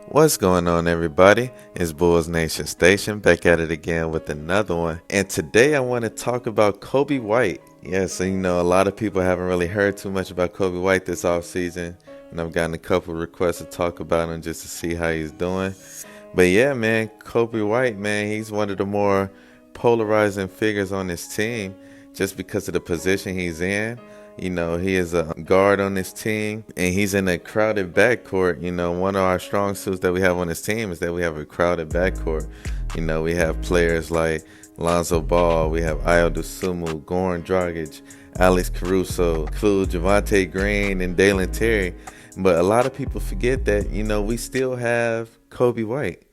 What's going on, everybody? It's Bulls Nation Station back at it again with another one. And today I want to talk about Coby White. Yeah, so a lot of people haven't really heard too much about Coby White this offseason. And I've gotten a couple requests to talk about him just to see how he's doing. But yeah, man, Coby White, man, he's one of the more polarizing figures on this team just because of the position he's in. He is a guard on this team, and he's in a crowded backcourt. One of our strong suits that we have on this team is that we have a crowded backcourt. We have players like Lonzo Ball, we have Ayo Dosunmu, Goran Dragic, Alex Caruso, Javante Green, and Dalen Terry. But a lot of people forget that, we still have Coby White.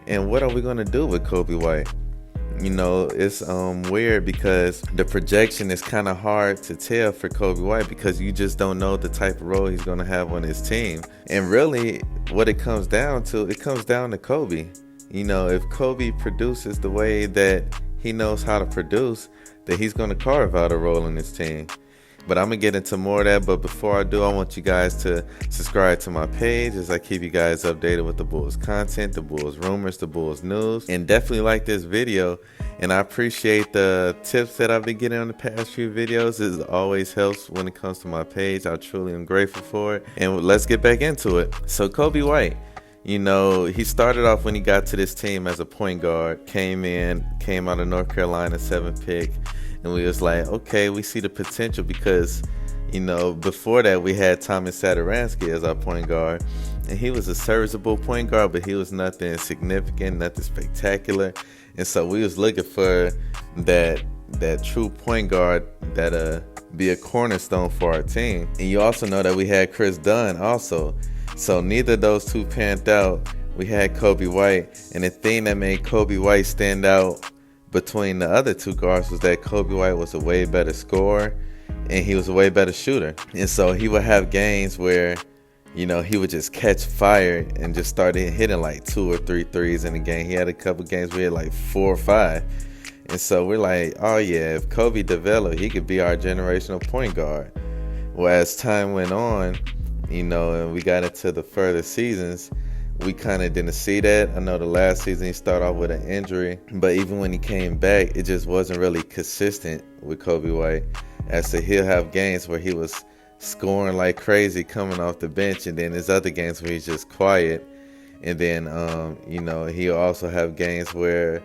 And what are we going to do with Coby White? It's weird because the projection is kind of hard to tell for Coby White because you just don't know the type of role he's going to have on his team. And really, what it comes down to Coby. If Coby produces the way that he knows how to produce, then he's going to carve out a role in his team. But I'm going to get into more of that. But before I do, I want you guys to subscribe to my page as I keep you guys updated with the Bulls content, the Bulls rumors, the Bulls news. And definitely like this video. And I appreciate the tips that I've been getting on the past few videos. It always helps when it comes to my page. I truly am grateful for it. And let's get back into it. So Coby White, he started off when he got to this team as a point guard, came out of North Carolina, 7th pick. And we was like, okay, we see the potential because, before that we had Thomas Satoransky as our point guard. And he was a serviceable point guard, but he was nothing significant, nothing spectacular. And so we was looking for that true point guard that be a cornerstone for our team. And you also know that we had Chris Dunn also. So neither of those two panned out. We had Coby White. And the thing that made Coby White stand out between the other two guards was that Coby White was a way better scorer and he was a way better shooter. And so he would have games where, he would just catch fire and just started hitting like 2 or 3 threes in a game. He had a couple games where he had like 4 or 5. And so we're like, oh yeah, if Coby developed, he could be our generational point guard. Well, as time went on, and we got into the further seasons, we kind of didn't see that. I know the last season he started off with an injury, but even when he came back, it just wasn't really consistent with Coby White. As to he'll have games where he was scoring like crazy coming off the bench, and then there's other games where he's just quiet. And then, he'll also have games where,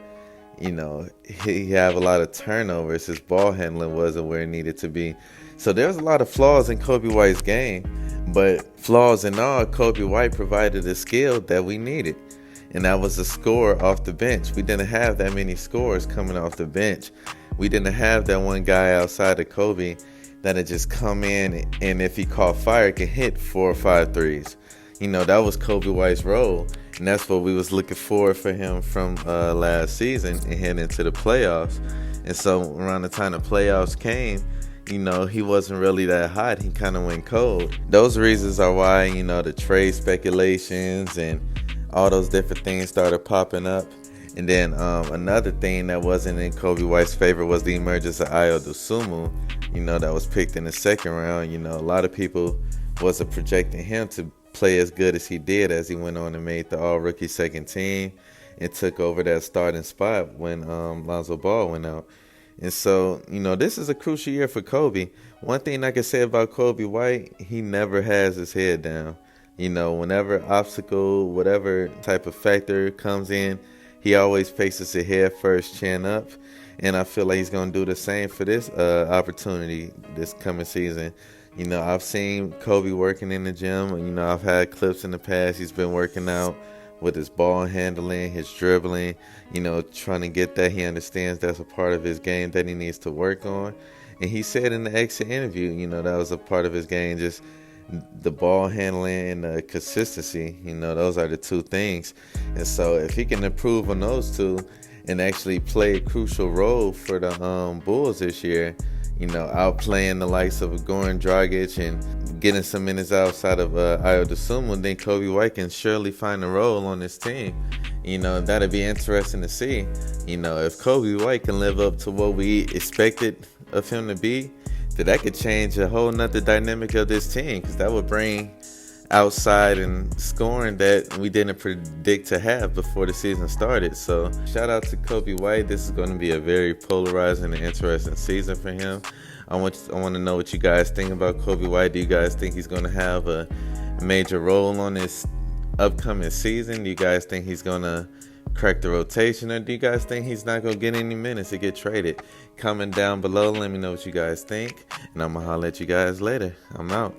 he have a lot of turnovers. His ball handling wasn't where it needed to be. So there's a lot of flaws in Coby White's game. But flaws and all, Coby White provided a skill that we needed. And that was a scorer off the bench. We didn't have that many scorers coming off the bench. We didn't have that one guy outside of Coby that had just come in and if he caught fire, could hit 4 or 5 threes. That was Coby White's role. And that's what we was looking for him from last season and heading into the playoffs. And so around the time the playoffs came, he wasn't really that hot. He kind of went cold. Those reasons are why, the trade speculations and all those different things started popping up. And then another thing that wasn't in Coby White's favor was the emergence of Ayo Dosunmu, that was picked in the 2nd round. A lot of people wasn't projecting him to play as good as he did as he went on and made the all-rookie 2nd team and took over that starting spot when Lonzo Ball went out. And so, this is a crucial year for Coby. One thing I can say about Coby White, he never has his head down. Whenever obstacle, whatever type of factor comes in, he always faces it head first, chin up. And I feel like he's going to do the same for this opportunity this coming season. I've seen Coby working in the gym. I've had clips in the past. He's been working out with his ball handling, his dribbling, trying to get that. He understands that's a part of his game that he needs to work on. And he said in the exit interview, that was a part of his game, just the ball handling and the consistency. Those are the 2 things. And so if he can improve on those 2 and actually play a crucial role for the Bulls this year, outplaying the likes of Goran Dragic and getting some minutes outside of Ayo Dosunmu, then Coby White can surely find a role on this team. That'd be interesting to see. If Coby White can live up to what we expected of him to be, that could change a whole nother dynamic of this team, because that would bring outside and scoring that we didn't predict to have before the season started. So shout out to Coby White. This is going to be a very polarizing and interesting season for him. I want to know what you guys think about Coby White. Do you guys think he's going to have a major role on this upcoming season? Do you guys think he's going to crack the rotation, or do you guys think he's not going to get any minutes to get traded? Comment down below. Let me know what you guys think, and I'm going to holler at you guys later. I'm out.